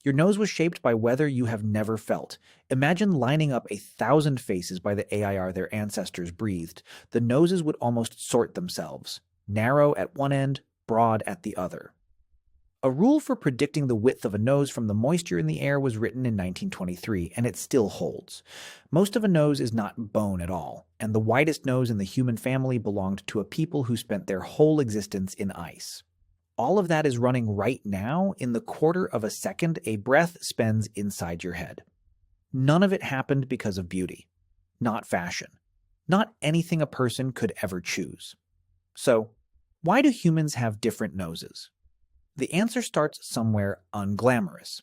Your nose was shaped by weather you have never felt. Imagine lining up 1,000 faces by the AIR their ancestors breathed. The noses would almost sort themselves. Narrow at one end, broad at the other. A rule for predicting the width of a nose from the moisture in the air was written in 1923, and it still holds. Most of a nose is not bone at all, and the widest nose in the human family belonged to a people who spent their whole existence in ice. All of that is running right now in the quarter of a second a breath spends inside your head. None of it happened because of beauty, not fashion, not anything a person could ever choose. So, why do humans have different noses? The answer starts somewhere unglamorous.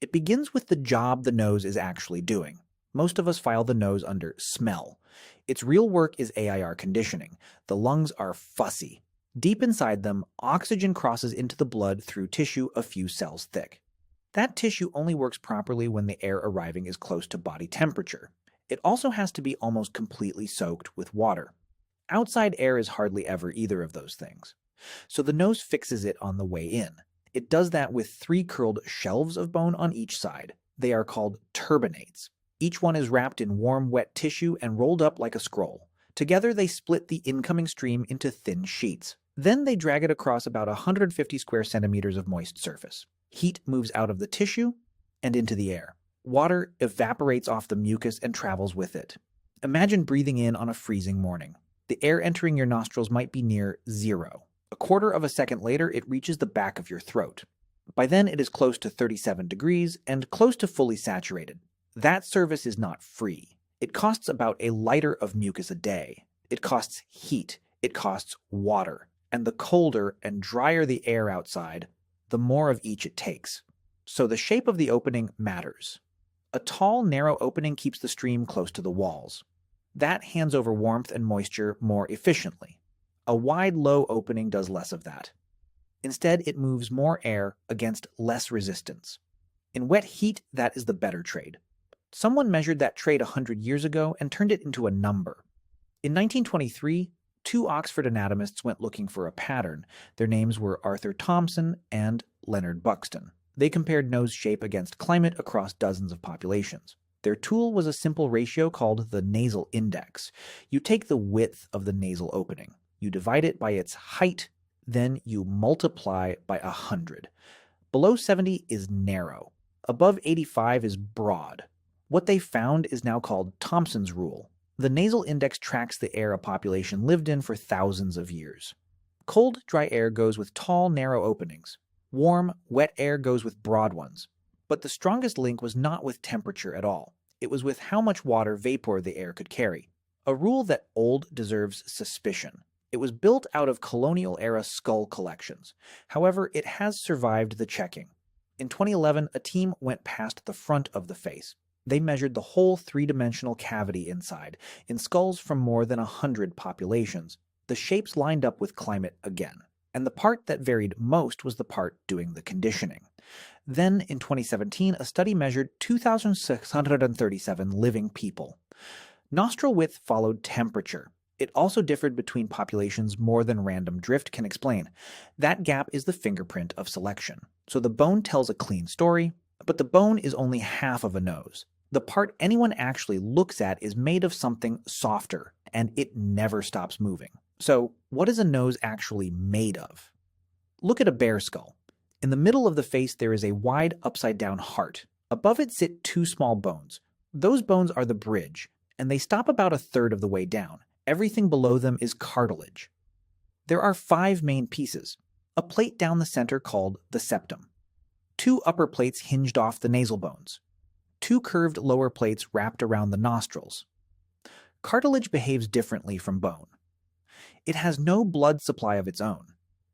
It begins with the job the nose is actually doing. Most of us file the nose under smell. Its real work is AIR conditioning. The lungs are fussy. Deep inside them, oxygen crosses into the blood through tissue a few cells thick. That tissue only works properly when the air arriving is close to body temperature. It also has to be almost completely soaked with water. Outside air is hardly ever either of those things. So the nose fixes it on the way in. It does that with 3 curled shelves of bone on each side. They are called turbinates. Each one is wrapped in warm, wet tissue and rolled up like a scroll. Together they split the incoming stream into thin sheets. Then they drag it across about 150 square centimeters of moist surface. Heat moves out of the tissue and into the air. Water evaporates off the mucus and travels with it. Imagine breathing in on a freezing morning. The air entering your nostrils might be near 0. A quarter of a second later, it reaches the back of your throat. By then, it is close to 37 degrees and close to fully saturated. That service is not free. It costs about a liter of mucus a day. It costs heat. It costs water. And the colder and drier the air outside, the more of each it takes. So the shape of the opening matters. A tall, narrow opening keeps the stream close to the walls. That hands over warmth and moisture more efficiently. A wide, low opening does less of that. Instead, it moves more air against less resistance. In wet heat, that is the better trade. Someone measured that trade 100 years ago and turned it into a number. In 1923, 2 Oxford anatomists went looking for a pattern. Their names were Arthur Thomson and Leonard Buxton. They compared nose shape against climate across dozens of populations. Their tool was a simple ratio called the nasal index. You take the width of the nasal opening. You divide it by its height, then you multiply by 100. Below 70 is narrow. Above 85 is broad. What they found is now called Thompson's rule. The nasal index tracks the air a population lived in for thousands of years. Cold, dry air goes with tall, narrow openings. Warm, wet air goes with broad ones. But the strongest link was not with temperature at all. It was with how much water vapor the air could carry. A rule that old deserves suspicion. It was built out of colonial-era skull collections. However, it has survived the checking. In 2011, a team went past the front of the face. They measured the whole 3-dimensional cavity inside, in skulls from more than 100 populations. The shapes lined up with climate again. And the part that varied most was the part doing the conditioning. Then, in 2017, a study measured 2,637 living people. Nostril width followed temperature. It also differed between populations more than random drift can explain. That gap is the fingerprint of selection. So the bone tells a clean story, but the bone is only half of a nose. The part anyone actually looks at is made of something softer, and it never stops moving. So, what is a nose actually made of? Look at a bear skull. In the middle of the face, there is a wide upside-down heart. Above it sit 2 small bones. Those bones are the bridge, and they stop about 1/3 of the way down. Everything below them is cartilage. There are 5 main pieces. A plate down the center called the septum. 2 upper plates hinged off the nasal bones. 2 curved lower plates wrapped around the nostrils. Cartilage behaves differently from bone. It has no blood supply of its own.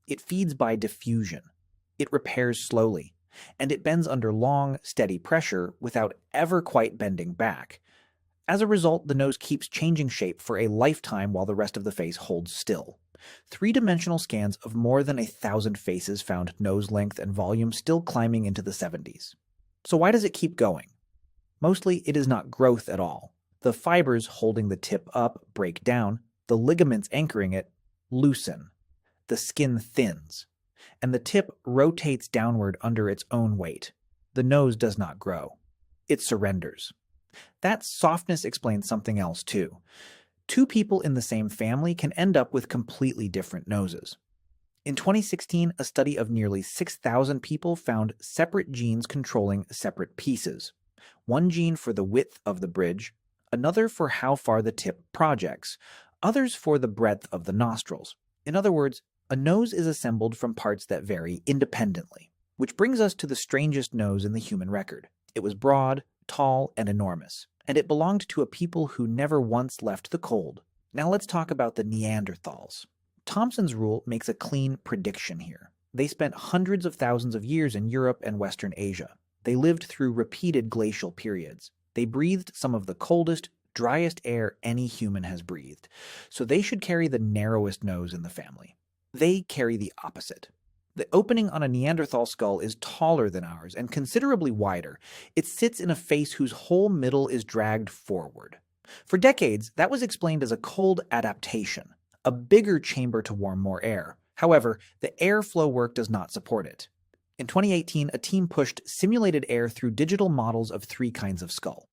It feeds by diffusion. It repairs slowly, and it bends under long, steady pressure without ever quite bending back. As a result, the nose keeps changing shape for a lifetime while the rest of the face holds still. 3-dimensional scans of more than 1,000 faces found nose length and volume still climbing into the 70s. So why does it keep going? Mostly, it is not growth at all. The fibers holding the tip up break down, the ligaments anchoring it loosen, the skin thins, and the tip rotates downward under its own weight. the nose does not grow. It surrenders. That softness explains something else too. Two people in the same family can end up with completely different noses. In 2016, a study of nearly 6,000 people found separate genes controlling separate pieces. One gene for the width of the bridge, another for how far the tip projects, others for the breadth of the nostrils. In other words, a nose is assembled from parts that vary independently. Which brings us to the strangest nose in the human record. It was broad, tall, and enormous, and it belonged to a people who never once left the cold. Now let's talk about the Neanderthals. Thompson's rule makes a clean prediction here. They spent hundreds of thousands of years in Europe and Western Asia. They lived through repeated glacial periods. They breathed some of the coldest, driest air any human has breathed. So they should carry the narrowest nose in the family. They carry the opposite. The opening on a Neanderthal skull is taller than ours and considerably wider. It sits in a face whose whole middle is dragged forward. For decades, that was explained as a cold adaptation, a bigger chamber to warm more air. However, the airflow work does not support it. In 2018, a team pushed simulated air through digital models of three kinds of skull: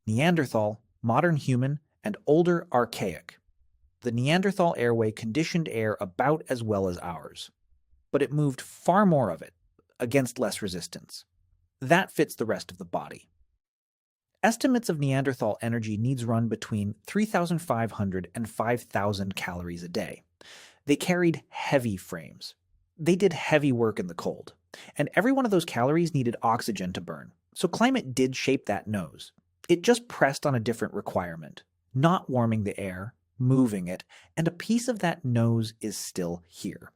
Neanderthal, modern human, and older archaic. The Neanderthal airway conditioned air about as well as ours, but it moved far more of it, against less resistance. That fits the rest of the body. Estimates of Neanderthal energy needs run between 3,500 and 5,000 calories a day. They carried heavy frames. They did heavy work in the cold, and every one of those calories needed oxygen to burn. So climate did shape that nose. It just pressed on a different requirement, not warming the air, moving it, and a piece of that nose is still here.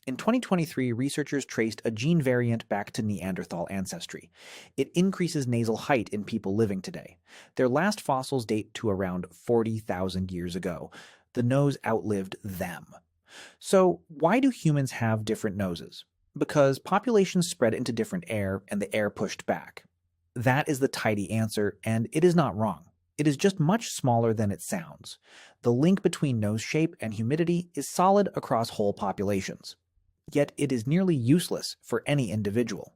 In 2023, researchers traced a gene variant back to Neanderthal ancestry. It increases nasal height in people living today. Their last fossils date to around 40,000 years ago. The nose outlived them. So why do humans have different noses? Because populations spread into different air and the air pushed back. That is the tidy answer, and it is not wrong. It is just much smaller than it sounds. The link between nose shape and humidity is solid across whole populations. Yet it is nearly useless for any individual.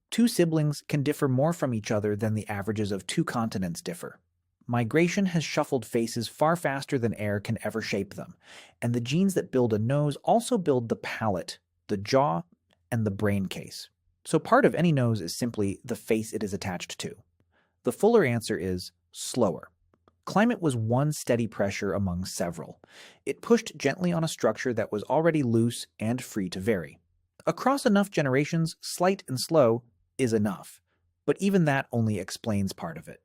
Two siblings can differ more from each other than the averages of two continents differ. Migration has shuffled faces far faster than air can ever shape them, and the genes that build a nose also build the palate, the jaw, and the brain case. So part of any nose is simply the face it is attached to. The fuller answer is slower. Climate was one steady pressure among several. It pushed gently on a structure that was already loose and free to vary. Across enough generations, slight and slow is enough, but even that only explains part of it.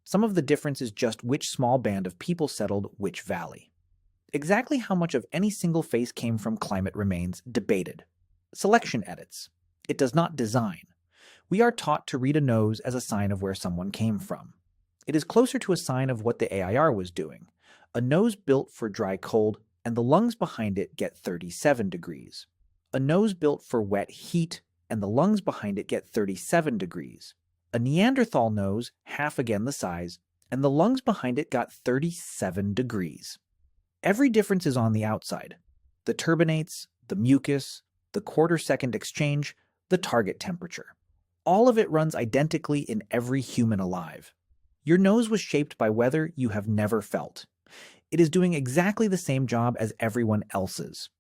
Some of the difference is just which small band of people settled which valley. Exactly how much of any single face came from climate remains debated. Selection edits. It does not design. We are taught to read a nose as a sign of where someone came from. It is closer to a sign of what the AIR was doing. A nose built for dry cold, and the lungs behind it get 37 degrees. A nose built for wet heat, and the lungs behind it get 37 degrees. A Neanderthal nose, half again the size, and the lungs behind it got 37 degrees. Every difference is on the outside. The turbinates, the mucus, the quarter-second exchange, the target temperature. All of it runs identically in every human alive. Your nose was shaped by weather you have never felt. It is doing exactly the same job as everyone else's.